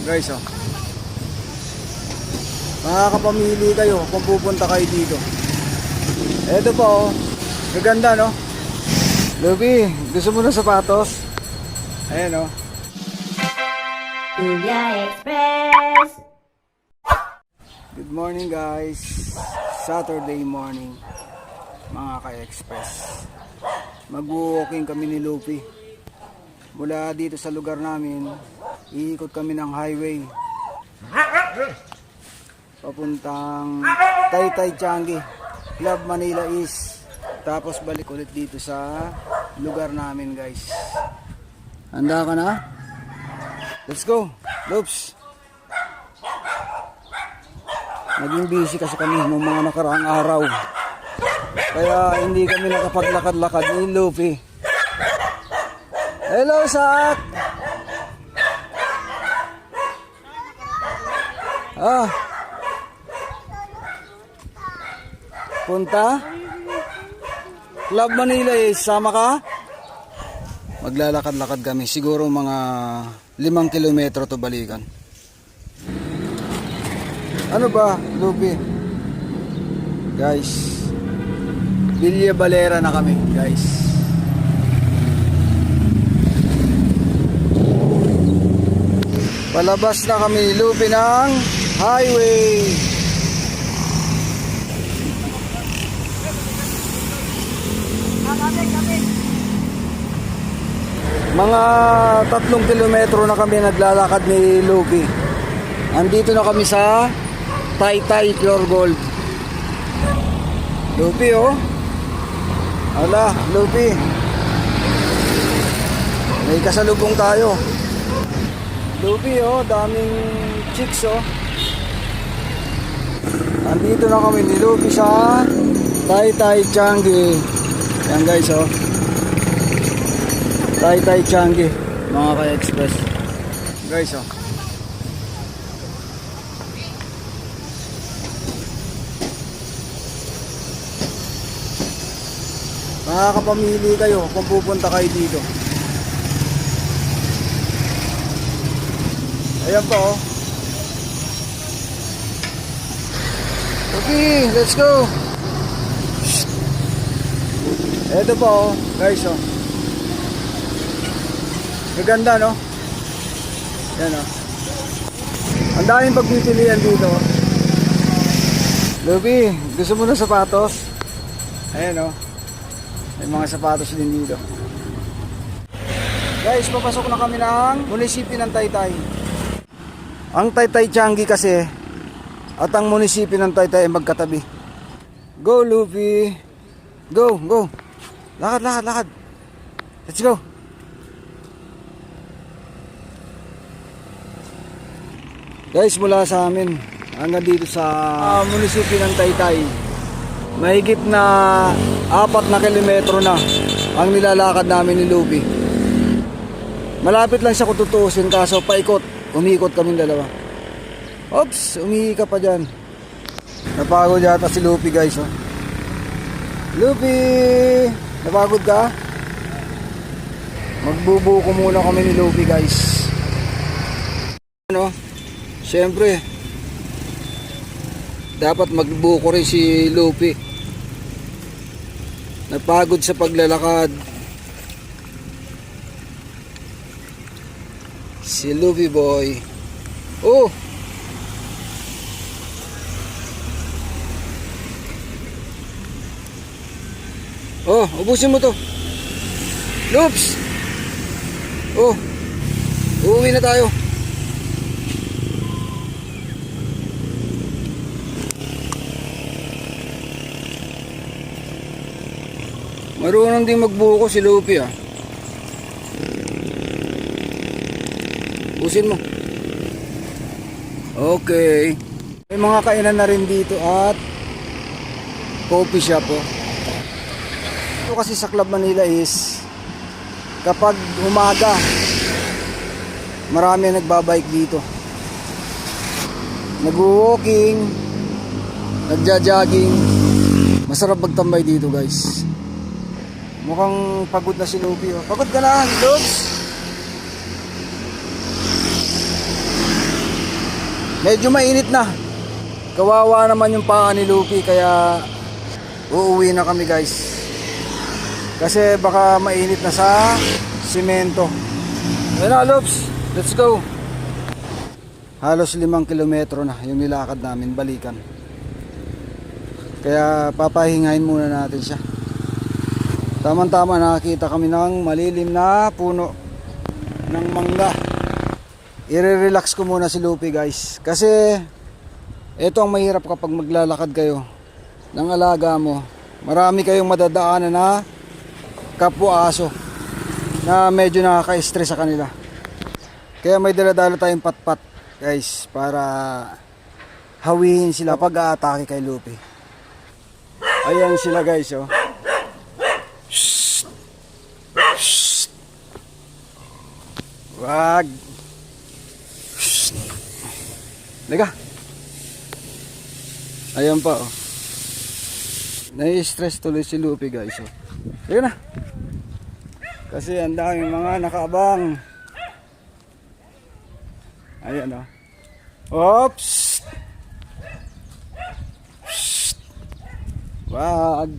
Guys, oh. Makakapamili kayo kung pupunta kayo dito. Eto pa, oh. Gaganda, no? Luby, gusto mo ng sapatos? Ayan, oh. Kuya Express. Good morning, guys. Saturday morning, mga ka-express. Mag-walking kami ni Lupi. Mula dito sa lugar namin, iikot kami ng highway papuntang Taytay Changi, Club Manila East. Tapos balik ulit dito sa lugar namin, guys. Handa ka na? Let's go, Loops. Naging busy kasi kami ng mga nakaraang araw, kaya hindi kami nakapaglakad-lakad ni Lupi. Hello, Sak! Punta? Club Manila sama ka? Maglalakad-lakad kami, siguro mga 5 kilometro to balikan. Ano ba, Lupi? Guys, Villa Valera na kami, guys. Palabas na kami, Lupi, ng highway. Mga 3 kilometro na kami naglalakad ni Lupi. Andito na kami sa Taytay Pure Gold. Lupi, oh. Hala, Lupi. May kasalubong tayo. Lupi, oh, daming chicks, oh. Andito na kami ni Lupi sa Taytay Changi. Yan, guys, oh. Taytay Changi, mga ka-express. Guys, oh. Makakapamili kayo kung pupunta kayo dito. Ayan pa, oh. Okay, let's go. Eto pa, oh, guys, oh. Maganda, no? Yan, oh. Ang daming pagpipilian dito. Lupi, gusto mo ng sapatos? Ayan, oh. May mga sapatos din dito. Guys, papasok na kami ng munisipyo ng Taytay. Ang Taytay Changi kasi at ang munisipyo ng Taytay ay magkatabi. Go, Lupi. Go, go. Lakad, lakad, lakad. Let's go. Guys, mula sa amin hanggang dito sa munisipyo ng Taytay, mahigit na 4 na kilometro na ang nilalakad namin ni Lupi. Malapit lang siya kung tutuusin, kaso paikot, umikot kaming dalawa. Oops, umihi ka pa dyan. Napagod yata si Lupi, guys, oh. Lupi, napagod ka? Magbubuko muna kami ni Lupi, guys. Ano? Siyempre, dapat magbuko rin si Lupi. Napagod sa paglalakad si Lupi boy. Oh! Oh, ubusin mo to. Loops! Oh, uuwi na tayo. Marunong din magbuko si Lupi, ah. Usin mo. Okay. May mga kainan na rin dito at coffee shop, oh. Ito kasi sa Club Manila is kapag umaga marami nagbabike dito. Nag-walking, nagja-jogging. Masarap magtambay dito, guys. Mukhang pagod na si Lupi, oh. Pagod ka na, Loops. medyo mainit na. Kawawa naman yung paa ni Lupi, kaya uuwi na kami guys. Kasi baka mainit na sa simento. Ayun na Lops, let's go. Halos 5 kilometro na yung nilakad namin balikan. Kaya papahingahin muna natin siya. Tama-tama nakakita kami ng malilim na puno ng mangga. I-relax ko muna si Lupi guys. Kasi ito ang mahirap kapag maglalakad kayo ng alaga mo. Marami kayong madadaanan na kapwa-aso na medyo nakaka-stress sa kanila. Kaya may dala-dala tayong patpat guys para hawihin sila pag aatake kay Lupi. Ayan sila guys oh. Shh. Shh. Wag. Shh. Liga. Ayan pa oh. Nai-stress tuloy si Lupi guys oh. Liga na. Kasi ang daming mga nakaabang. Ayan oh. Oops. Shh. Wag.